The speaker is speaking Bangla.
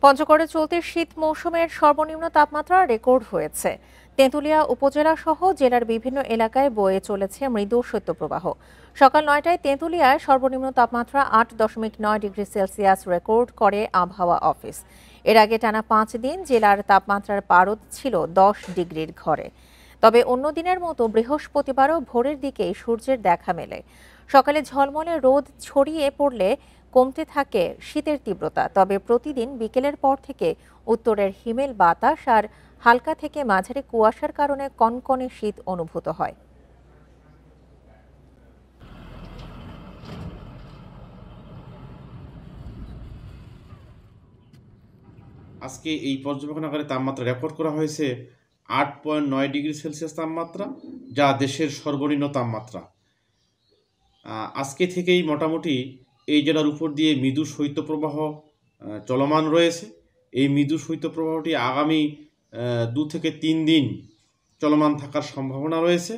পঞ্চগড়ে চলতি শীত মৌসুমের সর্বনিম্ন তাপমাত্রা রেকর্ড হয়েছে। তেঁতুলিয়া উপজেলা সহ জেলার বিভিন্ন এলাকায় বয়ে চলেছে মৃদু শৈত্যপ্রবাহ। সকাল ৯টায় তেঁতুলিয়ায় সর্বনিম্ন তাপমাত্রা ৮.৯ ডিগ্রি সেলসিয়াস রেকর্ড করে আবহাওয়া অফিস। এর আগে টানা ৫ দিন জেলার তাপমাত্রার পারদ ছিল ১০ ডিগ্রির ঘরে। তবে অন্য দিনের মতো বৃহস্পতিবারও ভোরের দিকেই সূর্যের দেখা মেলে। সকালে ঝলমলে রোদ ছড়িয়ে পড়লে কমতে থাকে শীতের তীব্রতা। তবে প্রতিদিন বিকেলের পর থেকে উত্তরের হিমেল বাতাস আর হালকা থেকে মাঝারি কুয়াশার কারণে কনকনে শীত অনুভূত হয়। আজকে এই পর্যবেক্ষণাগারে তাপমাত্রা রেকর্ড করা হয়েছে ৮.৯ ডিগ্রি সেলসিয়াস তাপমাত্রা, যা দেশের সর্বনিম্ন তাপমাত্রা। আজকে থেকেই মোটামুটি এই জেলার উপর দিয়ে মৃদু শৈত্যপ্রবাহ চলমান রয়েছে। এই মৃদু শৈত্যপ্রবাহটি আগামী ২ থেকে ৩ দিন চলমান থাকার সম্ভাবনা রয়েছে।